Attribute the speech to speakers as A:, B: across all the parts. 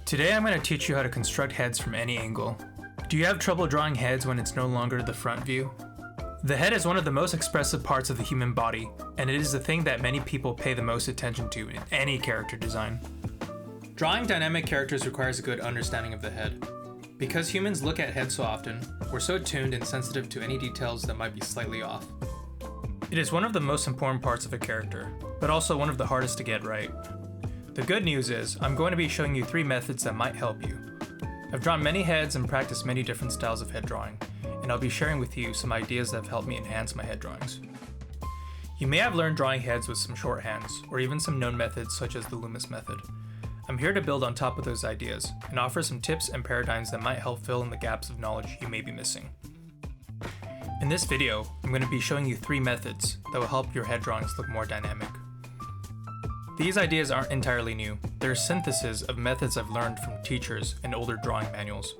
A: Today I'm going to teach you how to construct heads from any angle. Do you have trouble drawing heads when it's no longer the front view? The head is one of the most expressive parts of the human body, and it is the thing that many people pay the most attention to in any character design. Drawing dynamic characters requires a good understanding of the head. Because humans look at heads so often, we're so tuned and sensitive to any details that might be slightly off. It is one of the most important parts of a character, but also one of the hardest to get right. The good news is, I'm going to be showing you 3 methods that might help you. I've drawn many heads and practiced many different styles of head drawing, and I'll be sharing with you some ideas that have helped me enhance my head drawings. You may have learned drawing heads with some shorthands, or even some known methods such as the Loomis method. I'm here to build on top of those ideas, and offer some tips and paradigms that might help fill in the gaps of knowledge you may be missing. In this video, I'm going to be showing you 3 methods that will help your head drawings look more dynamic. These ideas aren't entirely new. They're syntheses of methods I've learned from teachers and older drawing manuals.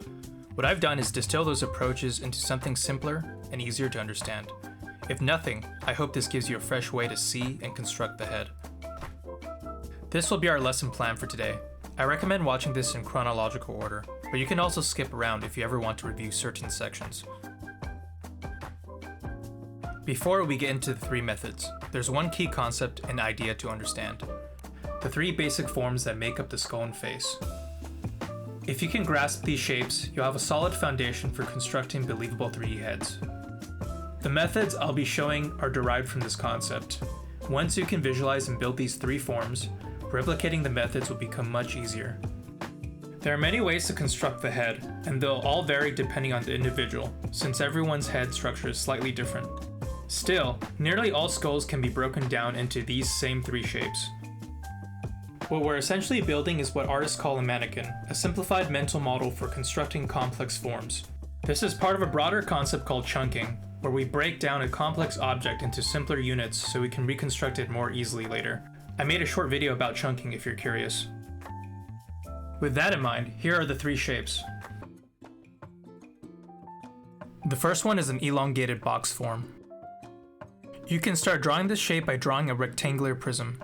A: What I've done is distill those approaches into something simpler and easier to understand. If nothing, I hope this gives you a fresh way to see and construct the head. This will be our lesson plan for today. I recommend watching this in chronological order, but you can also skip around if you ever want to review certain sections. Before we get into the 3 methods, there's one key concept and idea to understand. The 3 basic forms that make up the skull and face. If you can grasp these shapes, you'll have a solid foundation for constructing believable 3D heads. The methods I'll be showing are derived from this concept. Once you can visualize and build these 3 forms, replicating the methods will become much easier. There are many ways to construct the head, and they'll all vary depending on the individual, since everyone's head structure is slightly different. Still, nearly all skulls can be broken down into these same 3 shapes. What we're essentially building is what artists call a mannequin, a simplified mental model for constructing complex forms. This is part of a broader concept called chunking, where we break down a complex object into simpler units so we can reconstruct it more easily later. I made a short video about chunking if you're curious. With that in mind, here are the 3 shapes. The first one is an elongated box form. You can start drawing this shape by drawing a rectangular prism.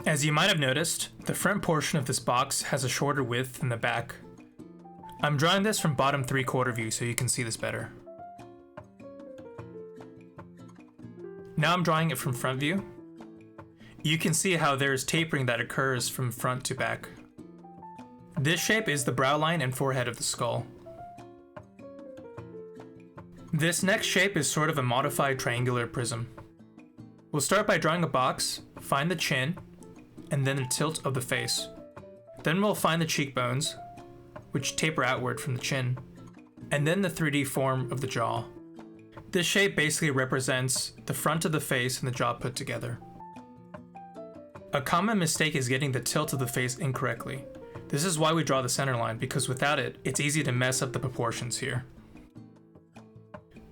A: As you might have noticed, the front portion of this box has a shorter width than the back. I'm drawing this from bottom 3/4 view so you can see this better. Now I'm drawing it from front view. You can see how there is tapering that occurs from front to back. This shape is the brow line and forehead of the skull. This next shape is sort of a modified triangular prism. We'll start by drawing a box, find the chin, and then the tilt of the face. Then we'll find the cheekbones, which taper outward from the chin, and then the 3D form of the jaw. This shape basically represents the front of the face and the jaw put together. A common mistake is getting the tilt of the face incorrectly. This is why we draw the center line, because without it, it's easy to mess up the proportions here.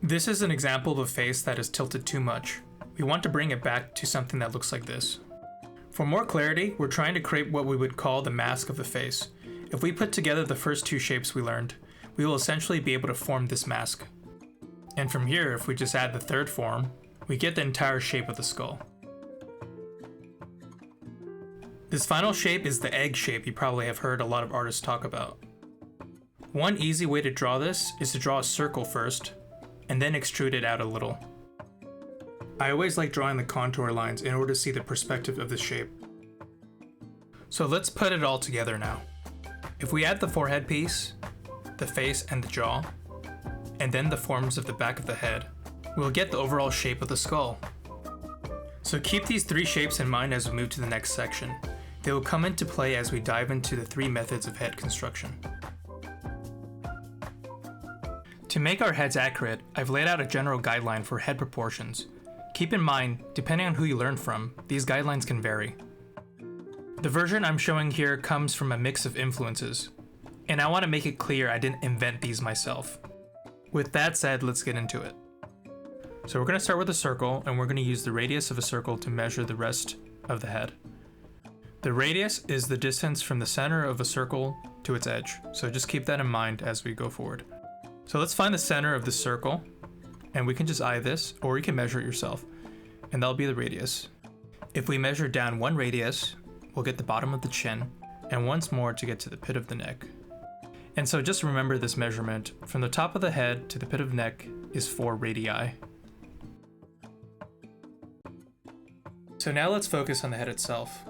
A: This is an example of a face that is tilted too much. We want to bring it back to something that looks like this. For more clarity, we're trying to create what we would call the mask of the face. If we put together the first 2 shapes we learned, we will essentially be able to form this mask. And from here, if we just add the 3rd form, we get the entire shape of the skull. This final shape is the egg shape you probably have heard a lot of artists talk about. One easy way to draw this is to draw a circle first, and then extrude it out a little. I always like drawing the contour lines in order to see the perspective of this shape. So let's put it all together now. If we add the forehead piece, the face and the jaw, and then the forms of the back of the head, we'll get the overall shape of the skull. So keep these 3 shapes in mind as we move to the next section. They will come into play as we dive into the 3 methods of head construction. To make our heads accurate, I've laid out a general guideline for head proportions. Keep in mind, depending on who you learn from, these guidelines can vary. The version I'm showing here comes from a mix of influences, and I want to make it clear I didn't invent these myself. With that said, let's get into it. So we're going to start with a circle, and we're going to use the radius of a circle to measure the rest of the head. The radius is the distance from the center of a circle to its edge, so just keep that in mind as we go forward. So let's find the center of the circle, and we can just eye this, or you can measure it yourself, and that'll be the radius. If we measure down 1 radius, we'll get the bottom of the chin, and once more to get to the pit of the neck. And so just remember this measurement. From the top of the head to the pit of neck is 4 radii. So now let's focus on the head itself.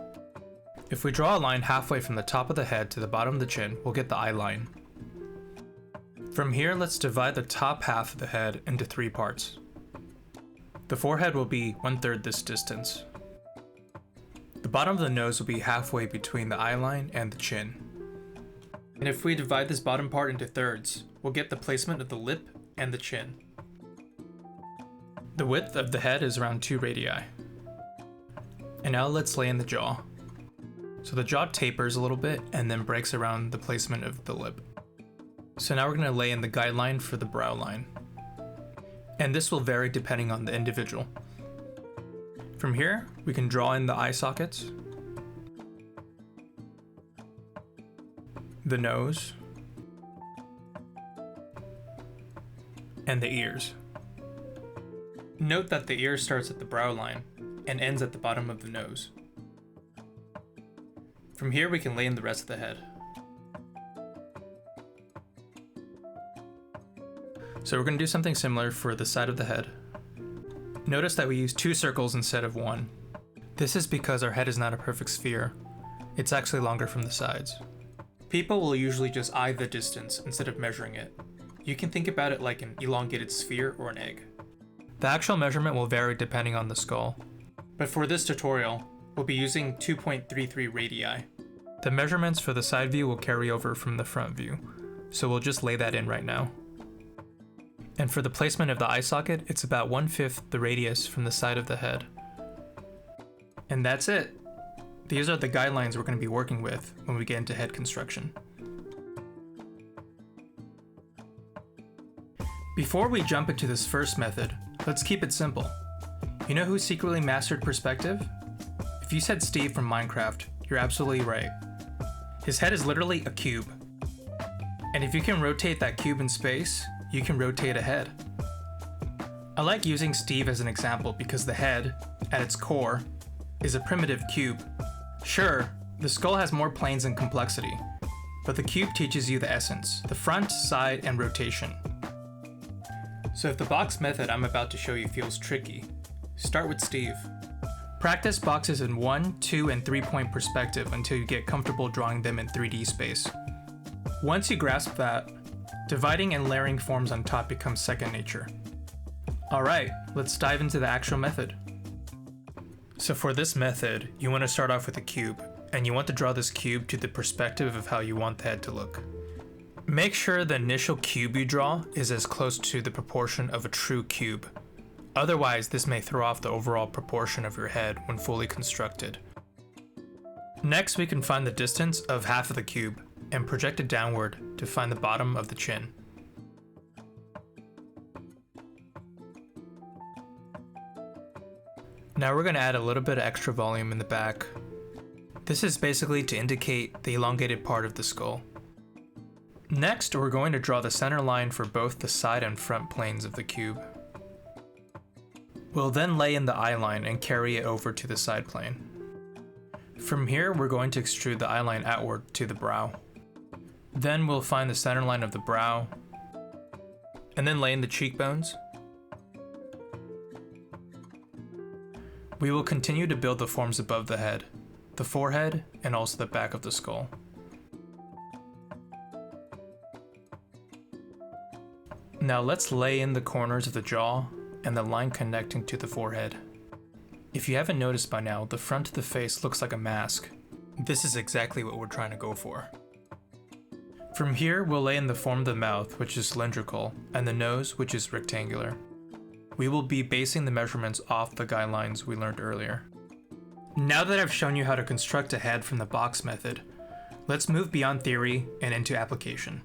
A: If we draw a line halfway from the top of the head to the bottom of the chin, we'll get the eye line. From here, let's divide the top half of the head into 3 parts. The forehead will be 1/3 this distance. The bottom of the nose will be halfway between the eye line and the chin. And if we divide this bottom part into thirds, we'll get the placement of the lip and the chin. The width of the head is around 2 radii. And now let's lay in the jaw. So the jaw tapers a little bit and then breaks around the placement of the lip. So now we're going to lay in the guideline for the brow line. And this will vary depending on the individual. From here, we can draw in the eye sockets, the nose, and the ears. Note that the ear starts at the brow line and ends at the bottom of the nose. From here, we can lay in the rest of the head. So we're going to do something similar for the side of the head. Notice that we use 2 circles instead of 1. This is because our head is not a perfect sphere. It's actually longer from the sides. People will usually just eye the distance instead of measuring it. You can think about it like an elongated sphere or an egg. The actual measurement will vary depending on the skull. But for this tutorial, we'll be using 2.33 radii. The measurements for the side view will carry over from the front view, so we'll just lay that in right now. And for the placement of the eye socket, it's about 1/5 the radius from the side of the head. And that's it. These are the guidelines we're going to be working with when we get into head construction. Before we jump into this first method, let's keep it simple. You know who secretly mastered perspective? If you said Steve from Minecraft, you're absolutely right. His head is literally a cube. And if you can rotate that cube in space, you can rotate a head. I like using Steve as an example because the head, at its core, is a primitive cube. Sure, the skull has more planes and complexity, but the cube teaches you the essence, the front, side, and rotation. So if the box method I'm about to show you feels tricky, start with Steve. Practice boxes in 1, 2, and 3-point perspective until you get comfortable drawing them in 3D space. Once you grasp that, dividing and layering forms on top becomes second nature. Alright, let's dive into the actual method. So for this method, you want to start off with a cube, and you want to draw this cube to the perspective of how you want the head to look. Make sure the initial cube you draw is as close to the proportion of a true cube. Otherwise, this may throw off the overall proportion of your head when fully constructed. Next, we can find the distance of half of the cube and project it downward to find the bottom of the chin. Now we're going to add a little bit of extra volume in the back. This is basically to indicate the elongated part of the skull. Next, we're going to draw the center line for both the side and front planes of the cube. We'll then lay in the eye line and carry it over to the side plane. From here, we're going to extrude the eye line outward to the brow. Then we'll find the center line of the brow, and then lay in the cheekbones. We will continue to build the forms above the head, the forehead, and also the back of the skull. Now let's lay in the corners of the jaw and the line connecting to the forehead. If you haven't noticed by now, the front of the face looks like a mask. This is exactly what we're trying to go for. From here, we'll lay in the form of the mouth, which is cylindrical, and the nose, which is rectangular. We will be basing the measurements off the guidelines we learned earlier. Now that I've shown you how to construct a head from the box method, let's move beyond theory and into application.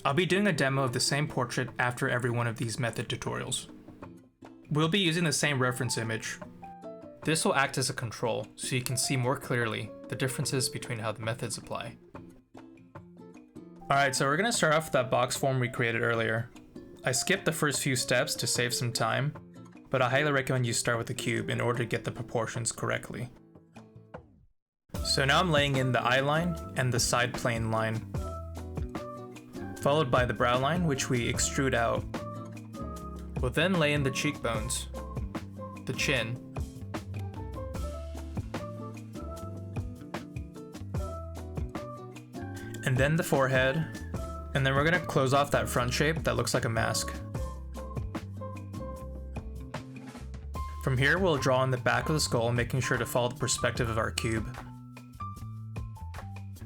A: I'll be doing a demo of the same portrait after every one of these method tutorials. We'll be using the same reference image. This will act as a control so you can see more clearly the differences between how the methods apply. Alright, so we're going to start off with that box form we created earlier. I skipped the first few steps to save some time, but I highly recommend you start with the cube in order to get the proportions correctly. So now I'm laying in the eye line and the side plane line, followed by the brow line, which we extrude out. We'll then lay in the cheekbones, the chin, and then the forehead, and then we're gonna close off that front shape that looks like a mask. From here, we'll draw on the back of the skull, making sure to follow the perspective of our cube.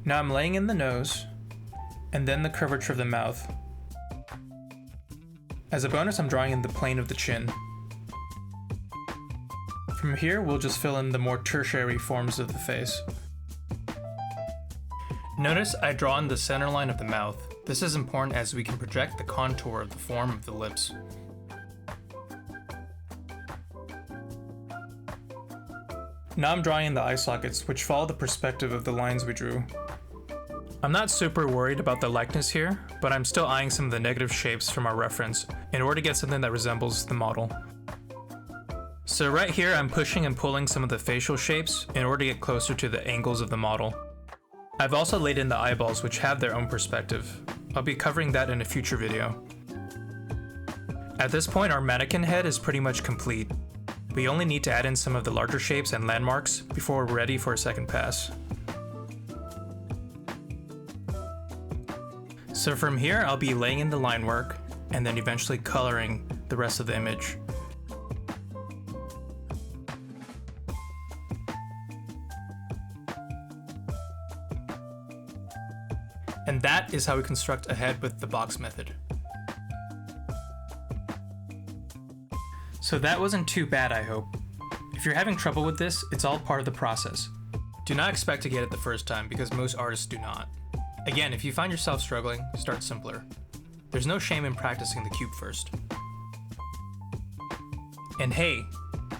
A: Now I'm laying in the nose, and then the curvature of the mouth. As a bonus, I'm drawing in the plane of the chin. From here, we'll just fill in the more tertiary forms of the face. Notice I draw in the center line of the mouth. This is important as we can project the contour of the form of the lips. Now I'm drawing in the eye sockets, which follow the perspective of the lines we drew. I'm not super worried about the likeness here, but I'm still eyeing some of the negative shapes from our reference in order to get something that resembles the model. So right here, I'm pushing and pulling some of the facial shapes in order to get closer to the angles of the model. I've also laid in the eyeballs, which have their own perspective. I'll be covering that in a future video. At this point, our mannequin head is pretty much complete. We only need to add in some of the larger shapes and landmarks before we're ready for a second pass. So from here, I'll be laying in the line work and then eventually coloring the rest of the image. And that is how we construct a head with the box method. So that wasn't too bad, I hope. If you're having trouble with this, it's all part of the process. Do not expect to get it the first time because most artists do not. Again, if you find yourself struggling, start simpler. There's no shame in practicing the cube first. And hey,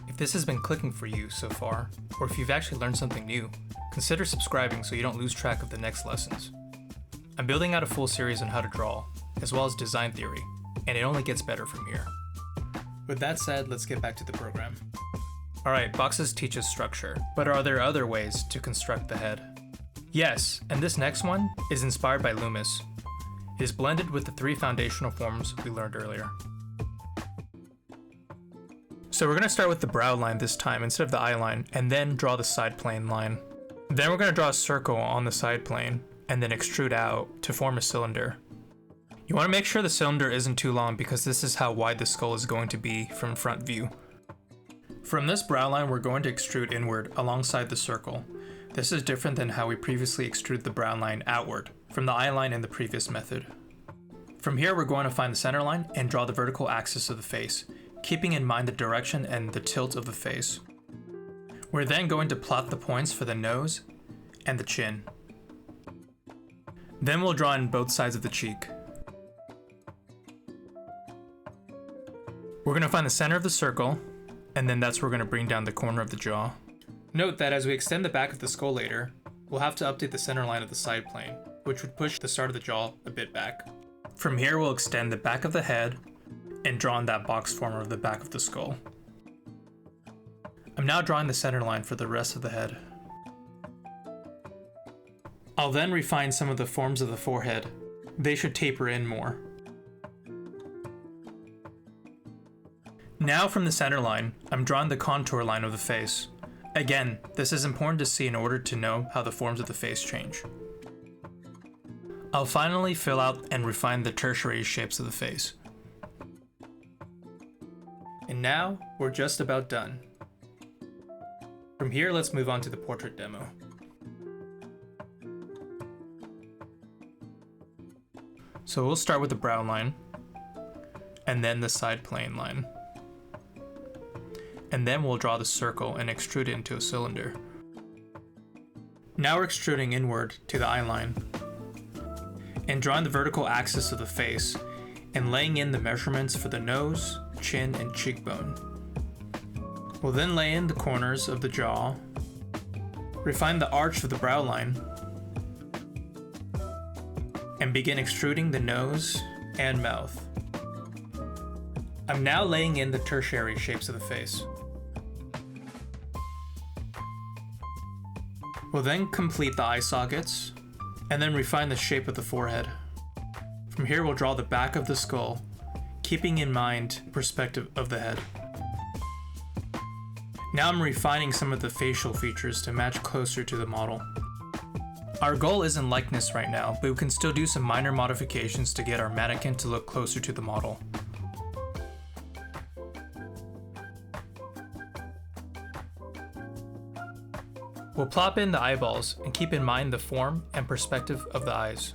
A: if this has been clicking for you so far, or if you've actually learned something new, consider subscribing so you don't lose track of the next lessons. I'm building out a full series on how to draw, as well as design theory, and it only gets better from here. With that said, let's get back to the program. Alright, boxes teach us structure, but are there other ways to construct the head? Yes, and this next one is inspired by Loomis. It is blended with the 3 foundational forms we learned earlier. So we're going to start with the brow line this time instead of the eye line, and then draw the side plane line. Then we're going to draw a circle on the side plane, and then extrude out to form a cylinder. You want to make sure the cylinder isn't too long because this is how wide the skull is going to be from front view. From this brow line, we're going to extrude inward alongside the circle. This is different than how we previously extruded the brow line outward from the eye line in the previous method. From here, we're going to find the center line and draw the vertical axis of the face, keeping in mind the direction and the tilt of the face. We're then going to plot the points for the nose and the chin. Then we'll draw in both sides of the cheek. We're going to find the center of the circle, and then that's where we're going to bring down the corner of the jaw. Note that as we extend the back of the skull later, we'll have to update the center line of the side plane, which would push the start of the jaw a bit back. From here, we'll extend the back of the head and draw in that box form of the back of the skull. I'm now drawing the center line for the rest of the head. I'll then refine some of the forms of the forehead. They should taper in more. Now from the center line, I'm drawing the contour line of the face. Again, this is important to see in order to know how the forms of the face change. I'll finally fill out and refine the tertiary shapes of the face. And now, we're just about done. From here, let's move on to the portrait demo. So we'll start with the brow line, and then the side plane line. And then we'll draw the circle and extrude it into a cylinder. Now we're extruding inward to the eye line, and drawing the vertical axis of the face, and laying in the measurements for the nose, chin, and cheekbone. We'll then lay in the corners of the jaw, refine the arch of the brow line, and begin extruding the nose and mouth. I'm now laying in the tertiary shapes of the face. We'll then complete the eye sockets, and then refine the shape of the forehead. From here we'll draw the back of the skull, keeping in mind perspective of the head. Now I'm refining some of the facial features to match closer to the model. Our goal isn't likeness right now, but we can still do some minor modifications to get our mannequin to look closer to the model. We'll plop in the eyeballs and keep in mind the form and perspective of the eyes.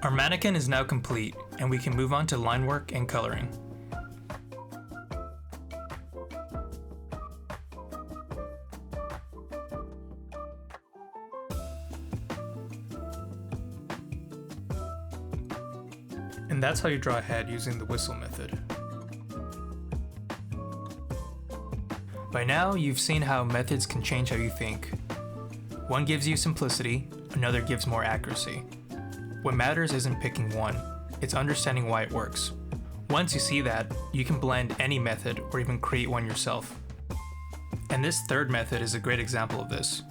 A: Our mannequin is now complete, and we can move on to line work and coloring. And that's how you draw a head using the whistle method. By now, you've seen how methods can change how you think. One gives you simplicity, another gives more accuracy. What matters isn't picking one, it's understanding why it works. Once you see that, you can blend any method or even create one yourself. And this third method is a great example of this.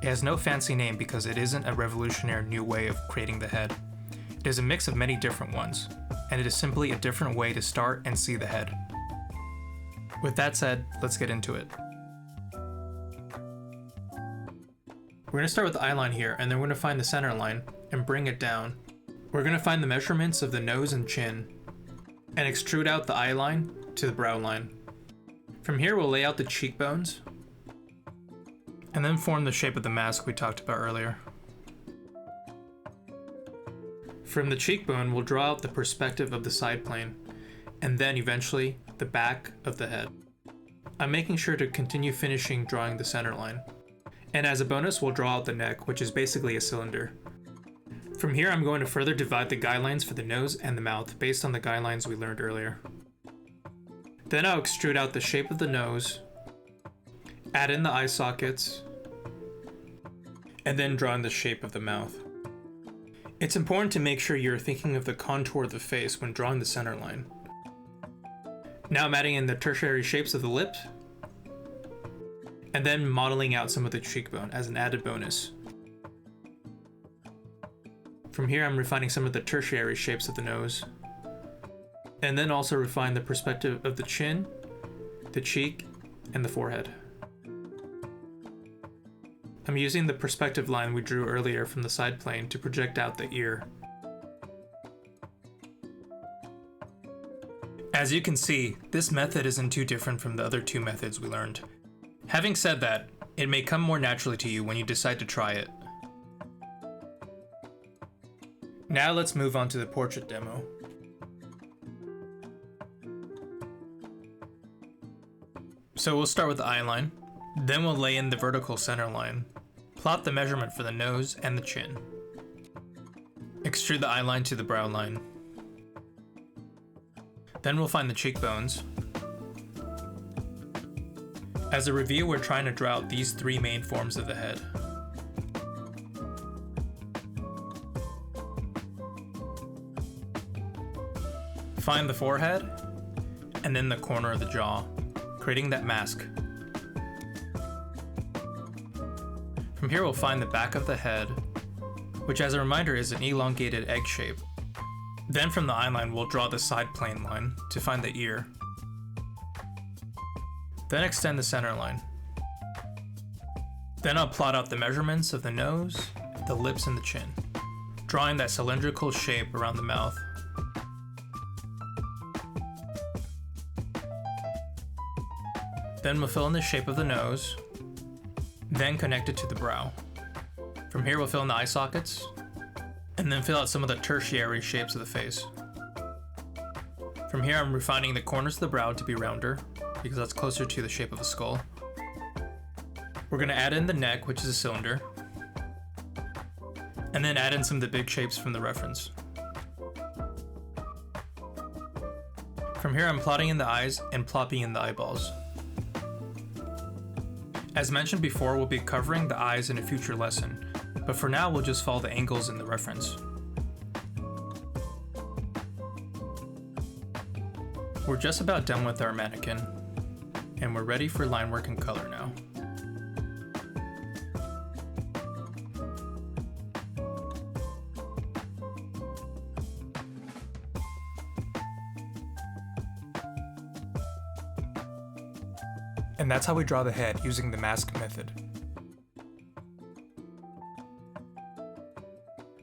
A: It has no fancy name because it isn't a revolutionary new way of creating the head. It is a mix of many different ones, and it is simply a different way to start and see the head. With that said, let's get into it. We're going to start with the eye line here, and then we're going to find the center line and bring it down. We're going to find the measurements of the nose and chin, and extrude out the eye line to the brow line. From here we'll lay out the cheekbones, and then form the shape of the mask we talked about earlier. From the cheekbone we'll draw out the perspective of the side plane, and then eventually the back of the head. I'm making sure to continue finishing drawing the center line. And as a bonus, we'll draw out the neck, which is basically a cylinder. From here, I'm going to further divide the guidelines for the nose and the mouth based on the guidelines we learned earlier. Then I'll extrude out the shape of the nose, add in the eye sockets, and then draw in the shape of the mouth. It's important to make sure you're thinking of the contour of the face when drawing the center line. Now I'm adding in the tertiary shapes of the lips, and then modeling out some of the cheekbone as an added bonus. From here I'm refining some of the tertiary shapes of the nose, and then also refine the perspective of the chin, the cheek, and the forehead. I'm using the perspective line we drew earlier from the side plane to project out the ear. As you can see, this method isn't too different from the other two methods we learned. Having said that, it may come more naturally to you when you decide to try it. Now let's move on to the portrait demo. So we'll start with the eye line, then we'll lay in the vertical center line, plot the measurement for the nose and the chin, extrude the eye line to the brow line. Then we'll find the cheekbones. As a review, we're trying to draw out these three main forms of the head. Find the forehead, and then the corner of the jaw, creating that mask. From here we'll find the back of the head, which as a reminder is an elongated egg shape. Then from the eye line we'll draw the side plane line to find the ear. Then extend the center line. Then I'll plot out the measurements of the nose, the lips, and the chin, drawing that cylindrical shape around the mouth. Then we'll fill in the shape of the nose, then connect it to the brow. From here we'll fill in the eye sockets, and then fill out some of the tertiary shapes of the face. From here I'm refining the corners of the brow to be rounder, because that's closer to the shape of the skull. We're going to add in the neck, which is a cylinder, and then add in some of the big shapes from the reference. From here I'm plotting in the eyes and plopping in the eyeballs. As mentioned before, we'll be covering the eyes in a future lesson, but for now we'll just follow the angles in the reference. We're just about done with our mannequin. and we're ready for line work and color now. And that's how we draw the head using the mask method.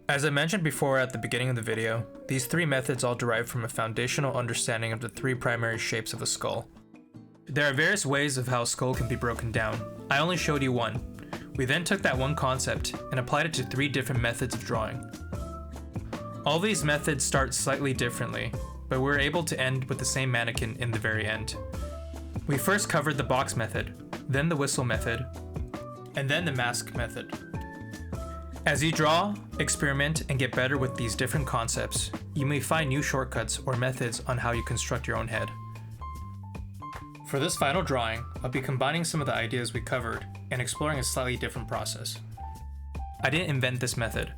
A: As I mentioned before at the beginning of the video, these three methods all derive from a foundational understanding of the three primary shapes of a skull. There are various ways of how a skull can be broken down. I only showed you one. We then took that one concept and applied it to three different methods of drawing. All these methods start slightly differently, but we're able to end with the same mannequin in the very end. We first covered the box method, then the whistle method, and then the mask method. As you draw, experiment, and get better with these different concepts, you may find new shortcuts or methods on how you construct your own head. For this final drawing, I'll be combining some of the ideas we covered and exploring a slightly different process. I didn't invent this method.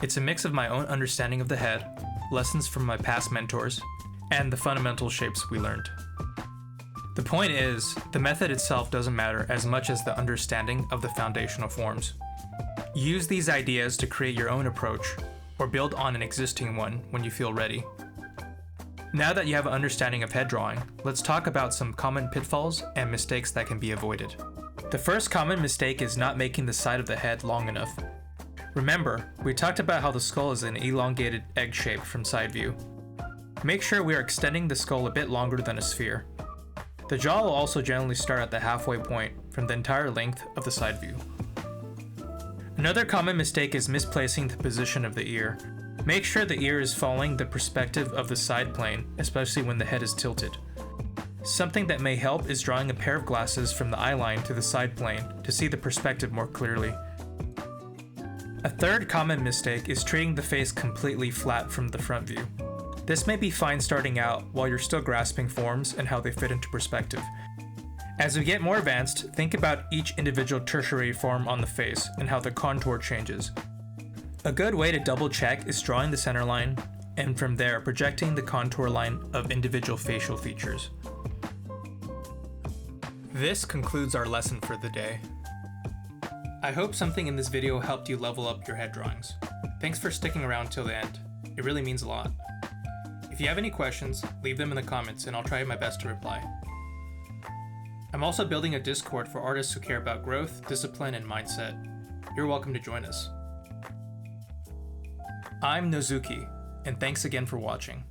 A: It's a mix of my own understanding of the head, lessons from my past mentors, and the fundamental shapes we learned. The point is, the method itself doesn't matter as much as the understanding of the foundational forms. Use these ideas to create your own approach, or build on an existing one when you feel ready. Now that you have an understanding of head drawing, let's talk about some common pitfalls and mistakes that can be avoided. The first common mistake is not making the side of the head long enough. Remember, we talked about how the skull is an elongated egg shape from side view. Make sure we are extending the skull a bit longer than a sphere. The jaw will also generally start at the halfway point from the entire length of the side view. Another common mistake is misplacing the position of the ear. Make sure the ear is following the perspective of the side plane, especially when the head is tilted. Something that may help is drawing a pair of glasses from the eye line to the side plane to see the perspective more clearly. A third common mistake is treating the face completely flat from the front view. This may be fine starting out while you're still grasping forms and how they fit into perspective. As we get more advanced, think about each individual tertiary form on the face and how the contour changes. A good way to double check is drawing the center line, and from there projecting the contour line of individual facial features. This concludes our lesson for the day. I hope something in this video helped you level up your head drawings. Thanks for sticking around till the end. It really means a lot. If you have any questions, leave them in the comments and I'll try my best to reply. I'm also building a Discord for artists who care about growth, discipline, and mindset. You're welcome to join us. I'm Nozuki, and thanks again for watching.